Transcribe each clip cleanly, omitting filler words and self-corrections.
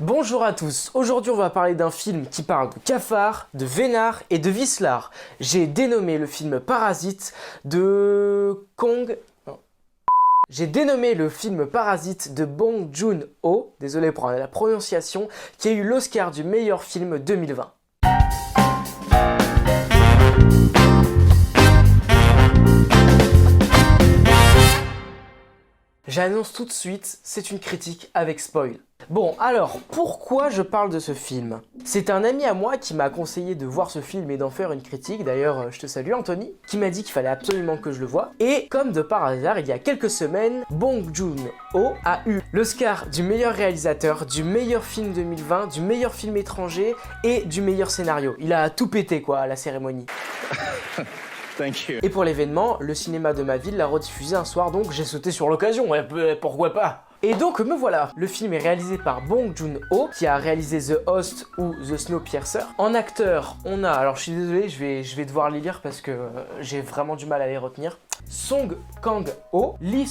Bonjour à tous, aujourd'hui on va parler d'un film qui parle de cafards, de vénards et de vicelards. J'ai dénommé le film Parasite de J'ai dénommé le film Parasite de Bong Joon-ho, désolé pour la prononciation, qui a eu l'Oscar du meilleur film 2020. J'annonce tout de suite, c'est une critique avec spoil. Bon, alors, pourquoi je parle de ce film? C'est un ami à moi qui m'a conseillé de voir ce film et d'en faire une critique, d'ailleurs, je te salue Anthony, qui m'a dit qu'il fallait absolument que je le voie. Et comme de par hasard, il y a quelques semaines, Bong Joon-ho a eu l'Oscar du meilleur réalisateur, du meilleur film 2020, du meilleur film étranger et du meilleur scénario. Il a tout pété, quoi, à la cérémonie. Thank you. Et pour l'événement, le cinéma de ma ville l'a rediffusé un soir, donc j'ai sauté sur l'occasion, pourquoi pas? Et donc me voilà. Le film est réalisé par Bong Joon-ho, qui a réalisé The Host ou The Snowpiercer. En acteur, on a, alors je suis désolé, je vais devoir les lire parce que j'ai vraiment du mal à les retenir. Song Kang-ho, Lee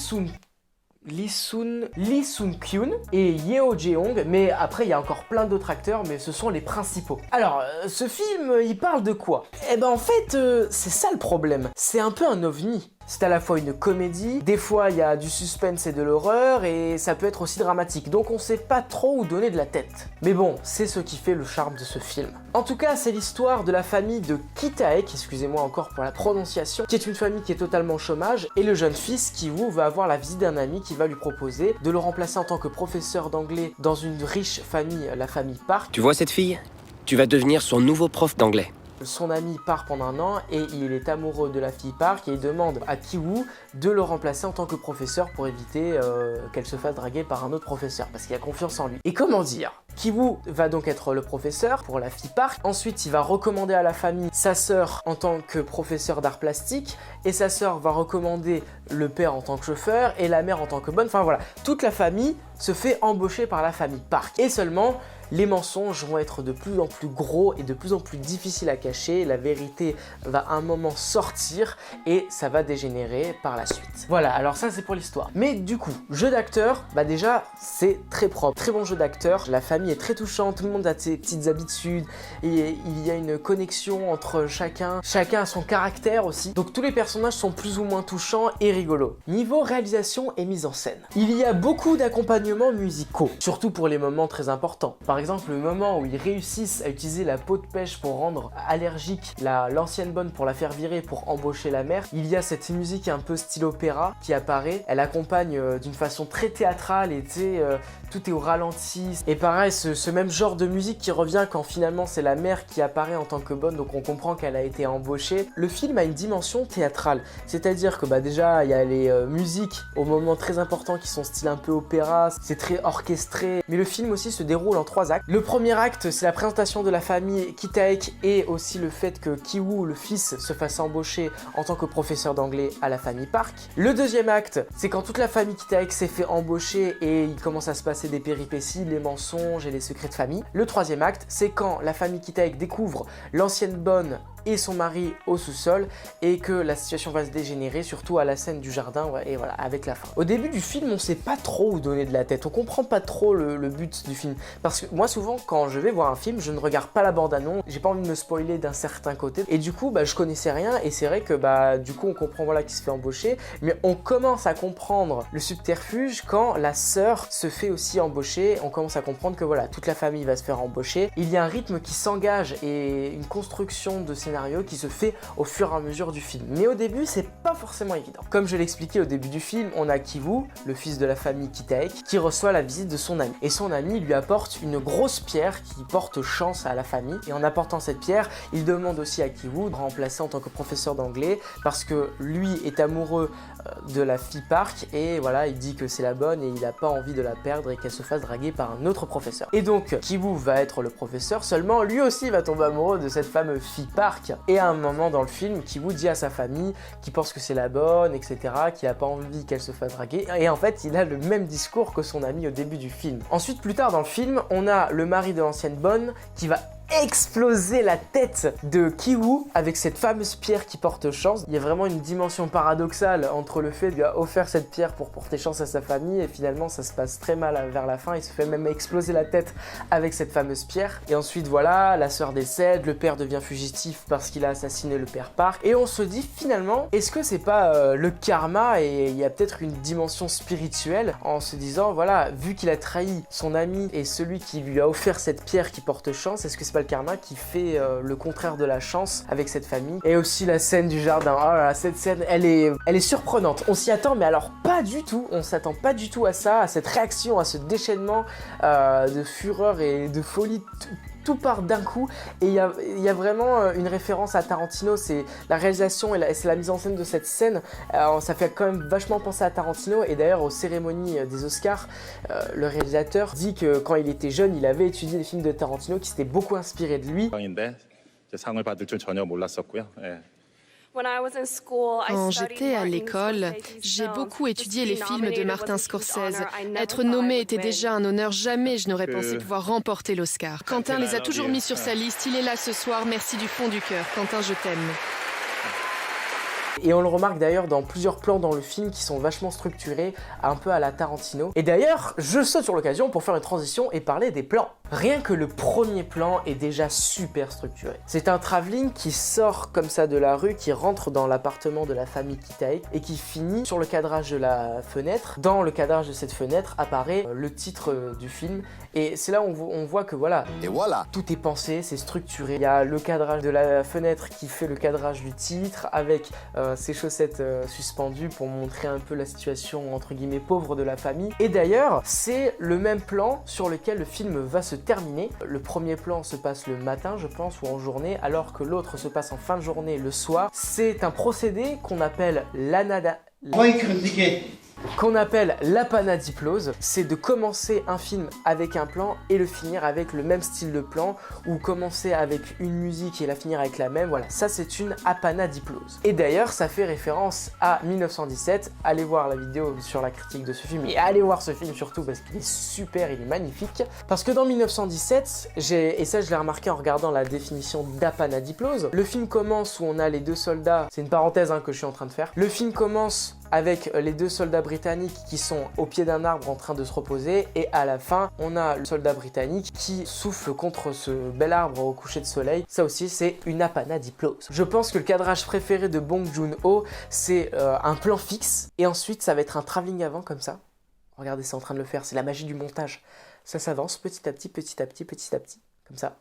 Sun-kyun et Yeo Jeong, mais après il y a encore plein d'autres acteurs, mais ce sont les principaux. Alors, ce film, il parle de quoi? Eh ben en fait, c'est ça le problème. C'est un peu un ovni. C'est à la fois une comédie, des fois il y a du suspense et de l'horreur, et ça peut être aussi dramatique, donc on sait pas trop où donner de la tête. Mais bon, c'est ce qui fait le charme de ce film. En tout cas, c'est l'histoire de la famille de Ki-taek, excusez-moi encore pour la prononciation, qui est une famille qui est totalement au chômage, et le jeune fils Ki-woo va avoir la visite d'un ami qui va lui proposer de le remplacer en tant que professeur d'anglais dans une riche famille, la famille Park. Tu vois cette fille? Tu vas devenir son nouveau prof d'anglais. Son ami part pendant un an et il est amoureux de la fille Park et il demande à Ki-woo de le remplacer en tant que professeur pour éviter qu'elle se fasse draguer par un autre professeur parce qu'il a confiance en lui. Et comment dire? Ki-woo va donc être le professeur pour la fille Park. Ensuite, il va recommander à la famille sa sœur en tant que professeur d'art plastique et sa sœur va recommander le père en tant que chauffeur et la mère en tant que bonne. Enfin voilà, toute la famille se fait embaucher par la famille Park. Et seulement, les mensonges vont être de plus en plus gros et de plus en plus difficiles à cacher. La vérité va à un moment sortir et ça va dégénérer par la suite. Voilà, alors ça c'est pour l'histoire. Mais du coup, jeu d'acteur, bah déjà c'est très propre, très bon jeu d'acteur. La famille est très touchante, tout le monde a ses petites habitudes et il y a une connexion entre chacun a son caractère aussi. Donc tous les personnages sont plus ou moins touchants et rigolos. Niveau réalisation et mise en scène, il y a beaucoup d'accompagnements musicaux, surtout pour les moments très importants. Par exemple, le moment où ils réussissent à utiliser la peau de pêche pour rendre allergique l'ancienne bonne pour la faire virer pour embaucher la mère, il y a cette musique un peu style opéra qui apparaît. Elle accompagne d'une façon très théâtrale et tout est au ralenti. Et pareil, ce même genre de musique qui revient quand finalement c'est la mère qui apparaît en tant que bonne, donc on comprend qu'elle a été embauchée. Le film a une dimension théâtrale, c'est-à-dire que déjà il y a les musiques au moment très important qui sont style un peu opéra, c'est très orchestré, mais le film aussi se déroule en 3 actes. Le premier acte, c'est la présentation de la famille Ki-taek et aussi le fait que Ki-woo, le fils, se fasse embaucher en tant que professeur d'anglais à la famille Park. Le deuxième acte, c'est quand toute la famille Ki-taek s'est fait embaucher et il commence à se passer des péripéties, les mensonges et les secrets de famille. Le troisième acte, c'est quand la famille Ki-taek découvre l'ancienne bonne et son mari au sous-sol et que la situation va se dégénérer, surtout à la scène du jardin, ouais, et voilà, avec la fin. Au début du film, on sait pas trop où donner de la tête, on comprend pas trop le but du film, parce que moi souvent quand je vais voir un film, je ne regarde pas la bande-annonce, j'ai pas envie de me spoiler d'un certain côté, et du coup je connaissais rien, et c'est vrai que du coup on comprend voilà qu'il se fait embaucher, mais on commence à comprendre le subterfuge quand la sœur se fait aussi embaucher, on commence à comprendre que voilà, toute la famille va se faire embaucher, il y a un rythme qui s'engage et une construction de scénario qui se fait au fur et à mesure du film. Mais au début, c'est pas forcément évident. Comme je l'expliquais au début du film, on a Ki-woo, le fils de la famille Ki-taek, qui reçoit la visite de son ami. Et son ami lui apporte une grosse pierre qui porte chance à la famille. Et en apportant cette pierre, il demande aussi à Ki-woo de remplacer en tant que professeur d'anglais parce que lui est amoureux de la fille Park et voilà, il dit que c'est la bonne et il n'a pas envie de la perdre et qu'elle se fasse draguer par un autre professeur. Et donc, Ki-woo va être le professeur, seulement lui aussi va tomber amoureux de cette fameuse fille Park. Et à un moment dans le film, Ki-woo dit à sa famille qu'il pense que c'est la bonne, etc., qu'il n'a pas envie qu'elle se fasse draguer. Et en fait, il a le même discours que son ami au début du film. Ensuite, plus tard dans le film, on a le mari de l'ancienne bonne qui va exploser la tête de Ki-woo avec cette fameuse pierre qui porte chance. Il y a vraiment une dimension paradoxale entre le fait de lui a offert cette pierre pour porter chance à sa famille et finalement ça se passe très mal vers la fin. Il se fait même exploser la tête avec cette fameuse pierre. Et ensuite voilà, la sœur décède, le père devient fugitif parce qu'il a assassiné le père Park. Et on se dit finalement, est-ce que c'est pas le karma et il y a peut-être une dimension spirituelle en se disant voilà, vu qu'il a trahi son ami et celui qui lui a offert cette pierre qui porte chance, est-ce que c'est pas le karma qui fait le contraire de la chance avec cette famille? Et aussi la scène du jardin, oh là là, cette scène elle est surprenante, on s'y attend mais alors pas du tout, on s'attend pas du tout à ça, à cette réaction, à ce déchaînement de fureur et de folie. Tout part d'un coup et il y a vraiment une référence à Tarantino, c'est la réalisation et c'est la mise en scène de cette scène, ça fait quand même vachement penser à Tarantino. Et d'ailleurs aux cérémonies des Oscars, le réalisateur dit que quand il était jeune il avait étudié les films de Tarantino, qui s'était beaucoup inspiré de lui. 상을 받을 줄 전혀 몰랐었고요. Quand j'étais à l'école, j'ai beaucoup étudié les films de Martin Scorsese. Être nommé était déjà un honneur, jamais je n'aurais pensé pouvoir remporter l'Oscar. Quentin les a toujours mis sur sa liste, il est là ce soir, merci du fond du cœur. Quentin, je t'aime. Et on le remarque d'ailleurs dans plusieurs plans dans le film qui sont vachement structurés, un peu à la Tarantino. Et d'ailleurs, je saute sur l'occasion pour faire une transition et parler des plans. Rien que le premier plan est déjà super structuré. C'est un travelling qui sort comme ça de la rue, qui rentre dans l'appartement de la famille Kitae et qui finit sur le cadrage de la fenêtre. Dans le cadrage de cette fenêtre apparaît le titre du film. Et c'est là où on voit que voilà, tout est pensé, c'est structuré. Il y a le cadrage de la fenêtre qui fait le cadrage du titre avec ses chaussettes suspendues pour montrer un peu la situation entre guillemets pauvre de la famille. Et d'ailleurs, c'est le même plan sur lequel le film va se terminer. Le premier plan se passe le matin, je pense, ou en journée, alors que l'autre se passe en fin de journée, le soir. C'est un procédé qu'on appelle l'apanadiplose, c'est de commencer un film avec un plan et le finir avec le même style de plan, ou commencer avec une musique et la finir avec la même, voilà, ça c'est une apanadiplose. Et d'ailleurs ça fait référence à 1917, allez voir la vidéo sur la critique de ce film, et allez voir ce film surtout parce qu'il est super, il est magnifique, parce que dans 1917, et ça je l'ai remarqué en regardant la définition d'apanadiplose, le film commence où on a les deux soldats, c'est une parenthèse que je suis en train de faire, le film commence avec les deux soldats britanniques qui sont au pied d'un arbre en train de se reposer, et à la fin on a le soldat britannique qui souffle contre ce bel arbre au coucher de soleil. Ça aussi c'est une apanadiplose. Je pense que le cadrage préféré de Bong Joon-ho c'est un plan fixe et ensuite ça va être un travelling avant comme ça. Regardez, c'est en train de le faire, c'est la magie du montage. Ça s'avance petit à petit, petit à petit, petit à petit, comme ça,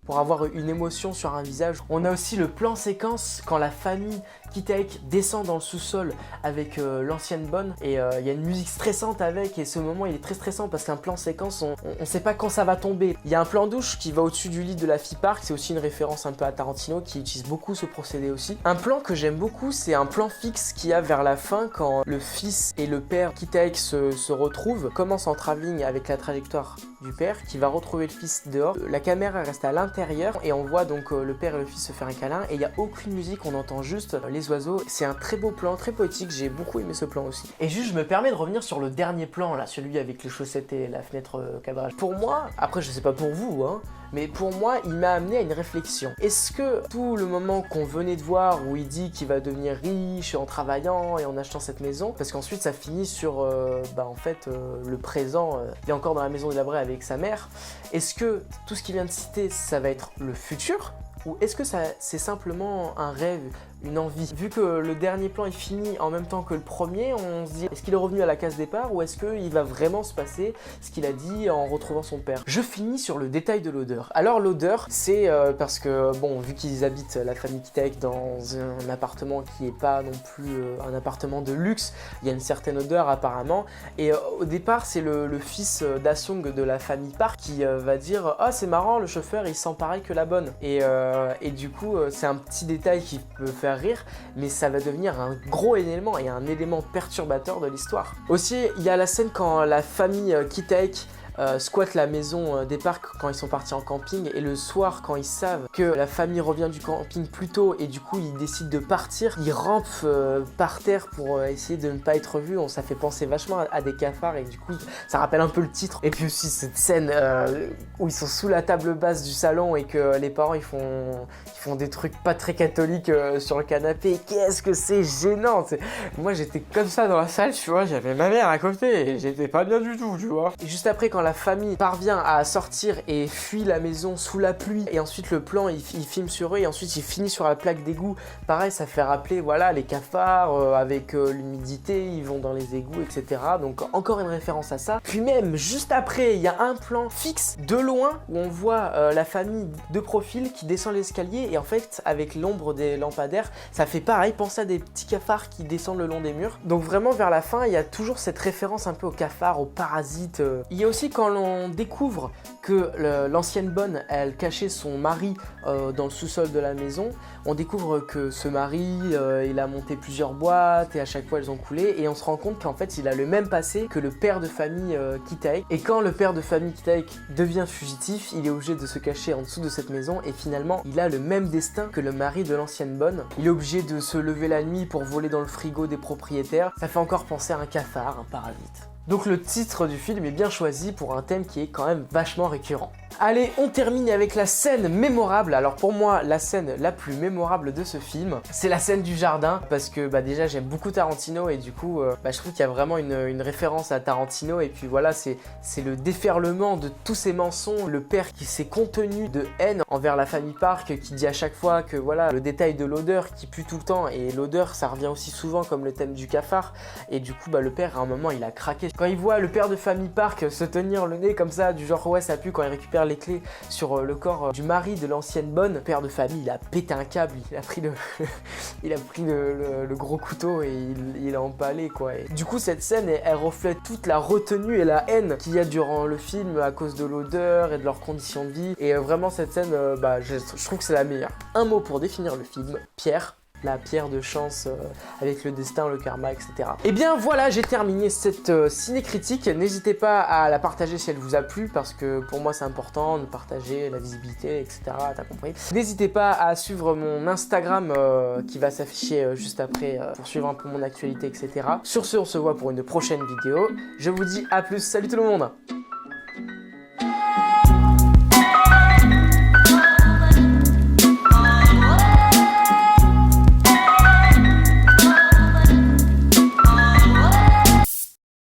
pour avoir une émotion sur un visage. On a aussi le plan séquence quand la famille Kitae descend dans le sous-sol avec l'ancienne bonne, et il y a une musique stressante avec, et ce moment il est très stressant parce qu'un plan séquence on sait pas quand ça va tomber. Il y a un plan douche qui va au-dessus du lit de la fille Park, c'est aussi une référence un peu à Tarantino qui utilise beaucoup ce procédé aussi. Un plan que j'aime beaucoup, c'est un plan fixe qu'il y a vers la fin quand le fils et le père Kitae se retrouvent, commence en travelling avec la trajectoire du père qui va retrouver le fils dehors. La caméra reste à l'intérieur et on voit donc le père et le fils se faire un câlin, et il n'y a aucune musique, on entend juste les oiseaux. C'est un très beau plan, très poétique, j'ai beaucoup aimé ce plan aussi. Et juste je me permets de revenir sur le dernier plan là, celui avec les chaussettes et la fenêtre cadrage. Pour moi, après je sais pas pour vous mais pour moi il m'a amené à une réflexion. Est-ce que tout le moment qu'on venait de voir où il dit qu'il va devenir riche en travaillant et en achetant cette maison, parce qu'ensuite ça finit sur le présent, il est encore dans la maison de la Bray avec sa mère, est-ce que tout ce qu'il vient de citer ça va être le futur, ou est-ce que c'est simplement un rêve, une envie? Vu que le dernier plan est fini en même temps que le premier, on se dit est-ce qu'il est revenu à la case départ ou est-ce qu'il va vraiment se passer ce qu'il a dit en retrouvant son père? Je finis sur le détail de l'odeur. Alors l'odeur, c'est parce que bon, vu qu'ils habitent la famille Kitae dans un appartement qui n'est pas non plus un appartement de luxe, il y a une certaine odeur apparemment, et au départ c'est le fils d'Asung de la famille Park qui va dire « Ah, c'est marrant, le chauffeur il sent pareil que la bonne ». Et du coup c'est un petit détail qui peut faire rire, mais ça va devenir un gros élément et un élément perturbateur de l'histoire. Aussi, il y a la scène quand la famille Kitae squattent la maison des parcs quand ils sont partis en camping, et le soir quand ils savent que la famille revient du camping plus tôt et du coup ils décident de partir, ils rampent par terre pour essayer de ne pas être vus. Ça fait penser vachement à des cafards et du coup ça rappelle un peu le titre. Et puis aussi cette scène où ils sont sous la table basse du salon et que les parents ils font des trucs pas très catholiques sur le canapé. Qu'est-ce que c'est gênant! Moi j'étais comme ça dans la salle, tu vois, j'avais ma mère à côté et j'étais pas bien du tout, tu vois. Et juste après, quand la famille parvient à sortir et fuit la maison sous la pluie, et ensuite le plan il filme sur eux et ensuite il finit sur la plaque d'égout, pareil, ça fait rappeler voilà les cafards avec l'humidité, ils vont dans les égouts, etc. Donc encore une référence à ça. Puis même juste après, il y a un plan fixe de loin où on voit la famille de profil qui descend l'escalier, et en fait avec l'ombre des lampadaires, ça fait pareil penser à des petits cafards qui descendent le long des murs. Donc vraiment vers la fin, il y a toujours cette référence un peu aux cafards, aux parasites. Il y a aussi quand l'on découvre que l'ancienne bonne, elle cachait son mari dans le sous-sol de la maison. On découvre que ce mari, il a monté plusieurs boîtes et à chaque fois elles ont coulé, et on se rend compte qu'en fait il a le même passé que le père de famille Kitaek. Et quand le père de famille Kitaek devient fugitif, il est obligé de se cacher en dessous de cette maison, et finalement il a le même destin que le mari de l'ancienne bonne. Il est obligé de se lever la nuit pour voler dans le frigo des propriétaires. Ça fait encore penser à un cafard, un parasite. Donc le titre du film est bien choisi pour un thème qui est quand même vachement récurrent. Allez, on termine avec la scène mémorable. Alors pour moi, la scène la plus mémorable de ce film, c'est la scène du jardin, parce que déjà j'aime beaucoup Tarantino, et du coup je trouve qu'il y a vraiment une référence à Tarantino, et puis voilà, c'est le déferlement de tous ces mensonges, le père qui s'est contenu de haine envers la famille Park, qui dit à chaque fois que voilà, le détail de l'odeur qui pue tout le temps, et l'odeur ça revient aussi souvent comme le thème du cafard, et du coup le père à un moment il a craqué. Quand il voit le père de famille Park se tenir le nez comme ça, du genre ouais ça pue, quand il récupère les clés sur le corps du mari de l'ancienne bonne, le père de famille il a pété un câble, il a pris le gros couteau et il a empalé quoi. Et du coup cette scène elle reflète toute la retenue et la haine qu'il y a durant le film à cause de l'odeur et de leurs conditions de vie, et vraiment cette scène je trouve que c'est la meilleure. Un mot pour définir le film: pierre. La pierre de chance avec le destin, le karma, etc. Et bien voilà, j'ai terminé cette ciné-critique. N'hésitez pas à la partager si elle vous a plu, parce que pour moi c'est important de partager la visibilité, etc. T'as compris. N'hésitez pas à suivre mon Instagram qui va s'afficher juste après pour suivre un peu mon actualité, etc. Sur ce, on se voit pour une prochaine vidéo. Je vous dis à plus, salut tout le monde!